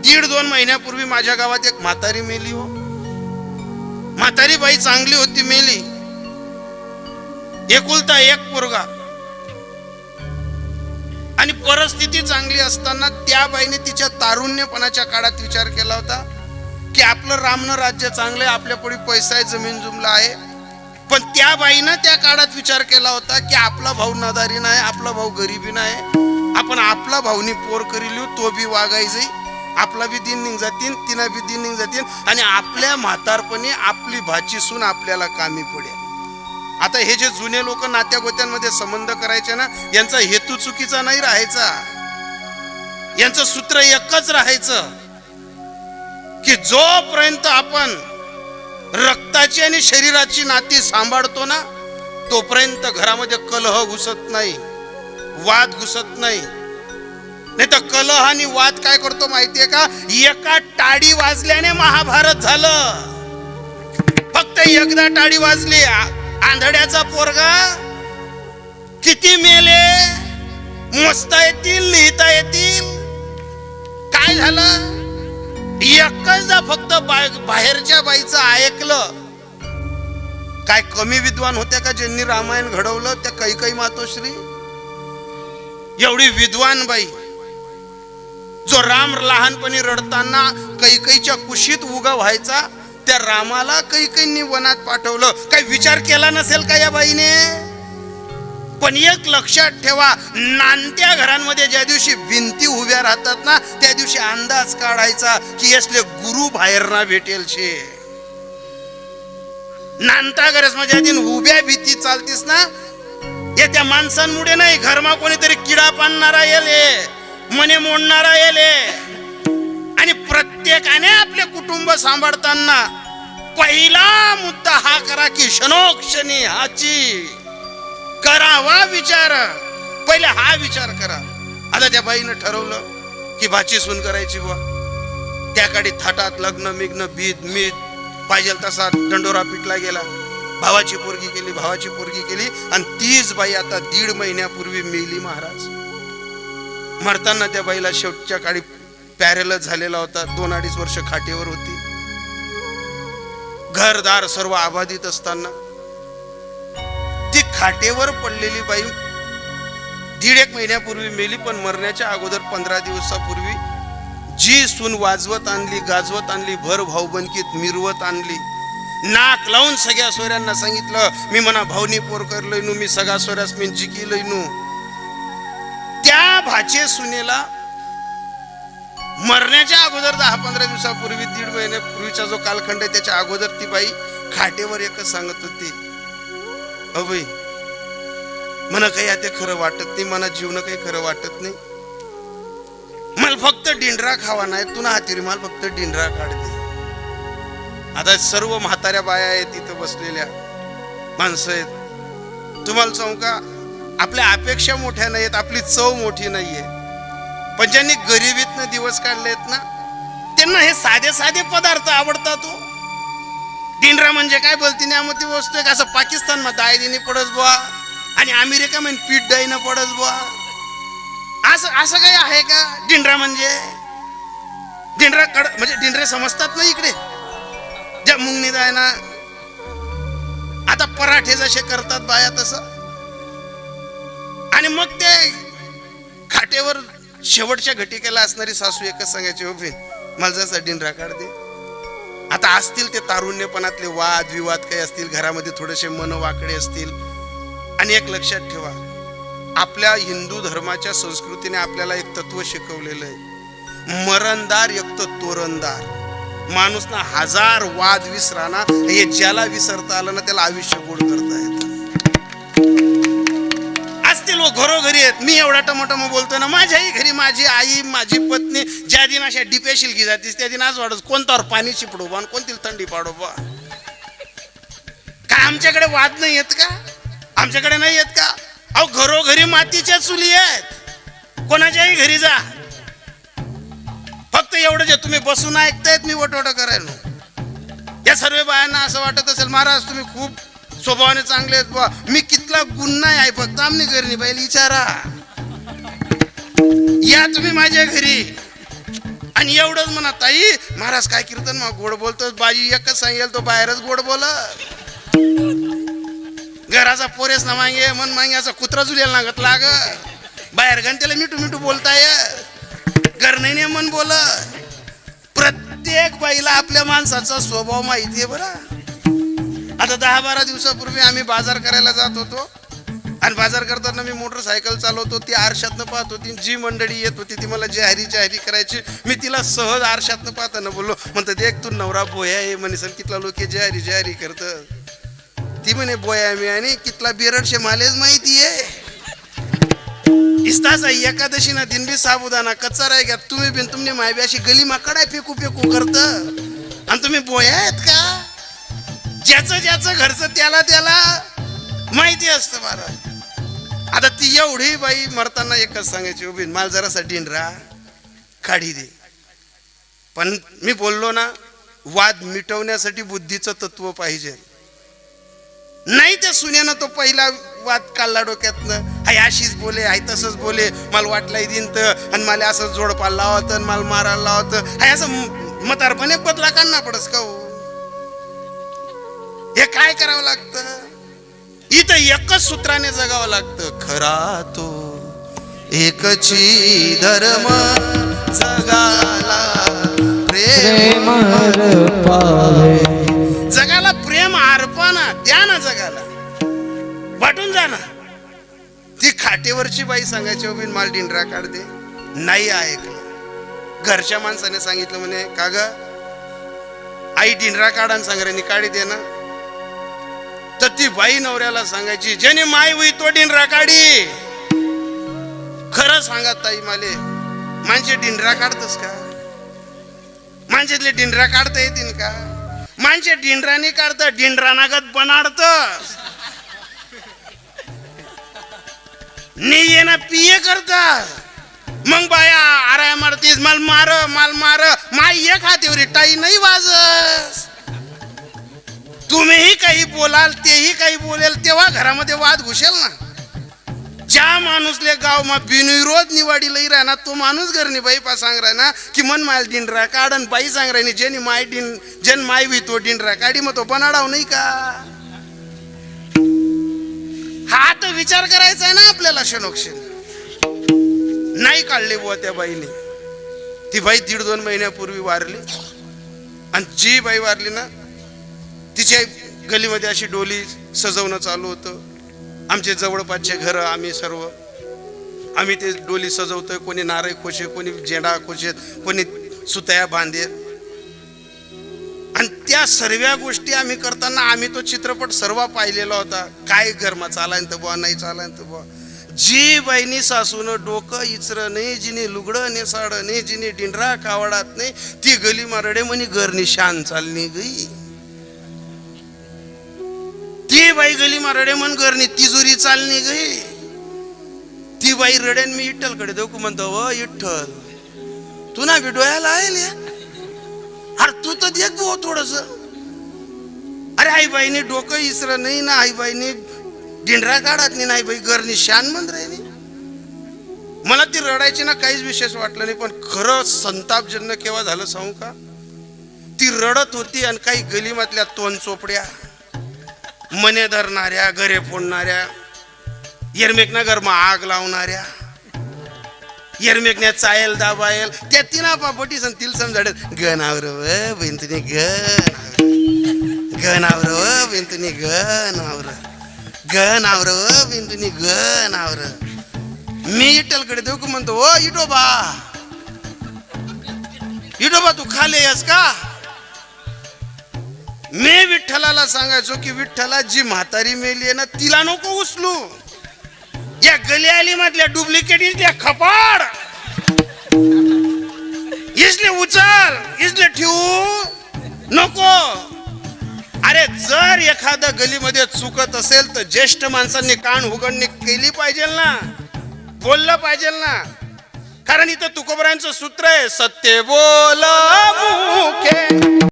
1.5-2 महिन्यापूर्वी माझ्या गावात एक म्हातारी मेली हो. म्हातारी बाई चांगली होती, मेली. एकुलता एक पोरगा, आणि परिस्थिती चांगली असताना त्या बाईने तिच्या तारुण्यपणाच्या काळात विचार केला होता की आपलं रामनं राज्य चांगलं आहे, आपल्या पुढे पैसा आहे, जमीन जुमला आहे. पण त्या बाईनं त्या काळात विचार केला होता की आपला भाऊ नदारी नाही, आपला भाऊ गरीबी नाही, आपण आपला भाऊनी पोर करी लिहू, तो बी वागायचं, आपला बी दिन निघ जातील, तिना बी दिन निघ जातील, आणि आपल्या म्हातारपणी आपली भाची सून आपल्याला कामी पडेल. आता हे जे जुने लोक नात्या गोत्यांमध्ये संबंध करायचे ना, यांचा हेतू चुकीचा नाही राहायचा. यांचं सूत्र एकच राहायचं की जोपर्यंत आपण रक्ताची आणि शरीराची नाती सांभाळतो ना, तोपर्यंत घरामध्ये कलह घुसत नाही, वाद घुसत नाही. नाही तर कलह आणि वाद काय करतो माहितीये का? एका टाळी वाजल्याने महाभारत झालं. फक्त एकदा टाळी वाजली, आंधळ्याचा पोरगा किती मेले, मोजता येतील, लिहिता येतील. काय झालं? एकचदा फक्त बाहेरच्या बाईचं ऐकलं. काय कमी विद्वान होत्या का ज्यांनी रामायण घडवलं? त्या कैकई मातोश्री एवढी विद्वान बाई, जो राम लहानपणी रडताना कैकईच्या कुशीत उगा व्हायचा, त्या रामाला कैकईंनी वनात पाठवलं. काही विचार केला नसेल का या बाईने? पण एक लक्षात ठेवा, नांदत्या घरांमध्ये ज्या दिवशी भिंती उभ्या राहतात ना, त्या दिवशी अंदाज काढायचा की असले गुरु बाहेर ना भेटेल शे. नांदता गरज म्हणजे दिन उभ्या भीती चालतीस ना, हे त्या माणसांमुळे नाही, घरमा कोणीतरी किडा पाणणारा येले, मने मोडणारा येले. आणि प्रत्येकाने आपले कुटुंब सांभाळताना पहिला मुद्दा हा करा की क्षणोक्षणी हाची करावा विचार. पहिले हा विचार करा. आता त्या बाईनं ठरवलं की भाची सून करायची बुवा. त्याकडे थाटात लग्न मिग्न बीद मीद पाहिजे तसा दंडोरा पिटला गेला. भावाची पोरगी केली, भावाची पोरगी केली, आणि तीच बाई आता 1.5 महिन्यापूर्वी मेली महाराज. मरताना त्या बाईला शेवटच्या काळी पॅरेलच झालेला होता. 2-2.5 वर्ष खाटेवर होती. घरदार सर्व आबादित असताना ती खाटेवर पडलेली बाई 1.5 महिन्यापूर्वी मेली. पण मरण्याच्या अगोदर 15 दिवसापूर्वी जी सून वाजवत आणली, गाजवत आणली, भर भाऊबंदकीत मिरवत आणली, नाक लावून सगळ्या सोयऱ्यांना सांगितलं मी म्हणा भाऊनी पोर करलय नू, मी सगळ्या सोयऱ्यास मी जिकीलय नू. त्या भाचे सुनेला मरण्याच्या अगोदर 10-15 दिवसापूर्वी, 1.5 महिन्यापूर्वीचा जो कालखंड आहे त्याच्या अगोदर ती बाई खाटेवर एकच सांगत होती, अ बाई मला काही आता खरं वाटत नाही, मला जीवन काही खरं वाटत नाही, मला फक्त डिंडरा खावा नाही, तुला हातीरी मला फक्त डिंडरा काढते. आता सर्व म्हाताऱ्या बाया आहेत तिथं बसलेल्या, माणसं आहेत. तुम्हाला सांगू का, आपल्या अपेक्षा मोठ्या नाहीयेत, आपली चव मोठी नाहीये. पण ज्यांनी गरिबीतनं दिवस काढलेत ना, त्यांना हे साधे साधे पदार्थ आवडतात. डिंडरा म्हणजे काय बोलती न्यामती वस्तू आहे. असं पाकिस्तान मध्ये दायदीने पडत बुवा, आणि अमेरिका मध्ये पीठ डाईनं पडत बुवा. असं काही आहे का? डिंडरा म्हणजे डिंडरा म्हणजे डिंडरे समजतात ना इकडे, ज्या मुंगनी आहे ना, आता पराठे जसे करतात बाया तसं. आणि मग ते खाटेवर शेवटच्या घटिकेला असणारी सासू एकच सांगायची, हो बे मला जसा डिंडरा काढ दे. आता असतील ते तारुण्यपणातले वाद विवाद काही असतील, घरामध्ये थोडेसे मन वाकडे असतील. आणि एक लक्षात ठेवा, आपल्या हिंदू धर्माच्या संस्कृतीने आपल्याला एक तत्व शिकवलेलं आहे, मरणदार एक तर तोरणदार. माणूस ना 1000 वाद विसराना, हे ज्याला विसरता आलं ना त्याला आयुष्य गोड करता येतं. असतील व घरोघरी आहेत. मी एवढा टमटम बोलतोय ना, माझ्याही घरी माझी आई माझी पत्नी ज्या दिन अशा डिप्या शिलकी जातीस त्या दिन आज वाढत कोणतावर पाणी शिपडो बा, कोणतील थंडी पाडो बा. काय आमच्याकडे वाद नाही येत का? आमच्याकडे नाही येत का? अहो घरोघरी मातीच्या चुली आहेत, कोणाच्याही घरी जा. फक्त एवढं जे तुम्ही बसून ऐकतायत मी वटवट करायला, या सर्व बायांना असं वाटत असेल महाराज तुम्ही खूप स्वभावाने चांगले आहेत बा, मी कितला गुण नाही आहे, फक्त आमनी घरी पाहिजे विचारा. या तुम्ही माझ्या घरी, आणि आणि एवढंच म्हणा ताई महाराज काय कीर्तन मग गोड बोलतो बाजी एकच सांगेल तो बाहेरच गोड बोल घराचा पोरेस ना मागे मन मागे असा कुत्रा जुलेल ना गत लाग बाहेर घंटेला मिठू मिठू बोलताय घर नाही मन बोल प्रत्येक बाईला आपल्या माणसाचा स्वभाव माहितीये बरं आता 10-12 दिवसापूर्वी आम्ही बाजार करायला जात होतो आणि बाजार करताना मी मोटरसायकल चालवतो ती आरशातनं पाहत होती जी मंडळी येत होती ती मला जहारी करायची मी तिला सहज आरशातनं पाहताना बोललो म्हणतं देख तू नवरा बोया आहे म्हणे सर कितला लोक जहारी करत ती म्हणे बोया मी आणि कितला बिरडशे मालेच माहिती आहे इस्ताचा एकादशी ना दिन बी साबुदाना कच्चा राय घ्या तुम्ही बिन तुमने मायबी अशी गली माकडाय फेकू करत आणि तुम्ही बोया आहेत का ज्याचं घरचं त्याला माहिती असतं महाराज आता ती एवढी बाई मरताना एकच सांगायची उभी माल जरासा डिंडरा काढी दे पण मी बोललो ना वाद मिटवण्यासाठी बुद्धीचं तत्व पाहिजे नाही त्या सुन्यानं तो पहिला वाद काढला डोक्यातनं हाय अशीच बोले हाय तसंच बोले मला वाटलंय दिन तर आणि मला असं जोडपाल लावत आणि मला मारायला लावत हाय असं म्हातारपणे बदला काढणं पडस का हे काय करावं लागतं इथं एकच सूत्राने जगावं लागतं खरा तो एकची धर्म जगाला प्रेम जगाला प्रेम अर्पण द्या ना जगाला वाटून जा ना ती खाटेवरची बाई सांगायची उभी माल डिंडरा काढते नाही ऐकलं घरच्या माणसाने सांगितलं म्हणे का ग आई डिंडरा काढा सांगऱ्यांनी काढी दे ना तर ती बाई नवऱ्याला सांगायची ज्याने माय होई तो डिंडरा काढी खरं सांगा ताई माले माणसे डिंडरा काढतस का माणसेतले डिंडरा काढता येतील का माणसे डिंडराने काढत डिंडरानागत बनाडत नी येणं पिये करतात मग बाया आराय मारतीस माल मार माय एक हातीवर टाई नाही वाजस तुम्हीही काही बोलाल तेही काही बोलेल तेव्हा घरामध्ये वाद घुसेल ना ज्या माणूसले गाव मा बिनविरोध निवाडी लई राहणार तो माणूस घरनी बाई पा सांग राह ना की मन माय डिंडरा काढन बाई सांग राहिनी जेनी माय जन माय वी तो डिंडरा काढी मग तो बनाडाव नाही का हा तर विचार करायचा आहे ना आपल्याला शनोक्षण नाही काढले बुवा त्या बाईने ती बाई 1.5-2 महिन्यापूर्वी वारली आणि जी बाई वारली ना तिच्या गलीमध्ये अशी डोली सजवणं चालू होतं आमचे जवळपासचे घर आम्ही ते डोली सजवतोय कोणी नारळ खोशे कोणी झेंडा खोशे कोणी सुतया बांधे आणि त्या सर्व गोष्टी आम्ही करताना आम्ही तो चित्रपट सर्व पाहिलेला होता काय गरमा चालाय तर बुवा नाही चालाय तर बुवा जी बाईनी सासून डोकं इचर नाही जिने लुगडं नेसाड नाही जिने डिंडरा कावडात नाही ती गली मारडे म्हणे घरनी शान चालली गई ती बाई गली मारडे म्हण घरनी तिजोरी चालली गई ती बाई रडेन मी विठ्ठलकडे देऊ म्हणतो व विठ्ठल तू ना बी डोळ्याला आहे अरे तू तर देख भाऊ थोडस अरे आई बाईने डोकं इसर नाही ना आई बाईने डिंडरा काढत नाही बाई घरनी शान म्हण राहिली मला ती रडायची ना काहीच विशेष वाटलं नाही पण खरं संतापजन्य केव्हा झालं सांगू का ती रडत होती आणि काही गलीमधल्या तोंड चोपड्या मने धरणाऱ्या घरे फोडणाऱ्या येरमेकना घरमा आग लावणाऱ्या येरमेकण्या चायल दाबायल त्या तिना पापटी सन तिल समजाड गनावर बिंतुनी गनावर बिंतुनी गनावर बिंतुनी गनावर मी इटलकडे देऊ का म्हणतो ओ इटोबा तू खाले आहेस का मी विठ्ठलाला सांगायचो की विठ्ठला जी म्हातारी मेली आहे ना तिला नको उचलू या गली मधल्या डुप्लिकेट इथल्या खपाड इसले उचल इसले ठेवू नको अरे जर एखाद्या गलीमध्ये चुकत असेल तर ज्येष्ठ माणसांनी कान उघडणी केली पाहिजे ना बोललं पाहिजे ना कारण इथं तुकोबरांचं सूत्र आहे सत्य बोल मुखे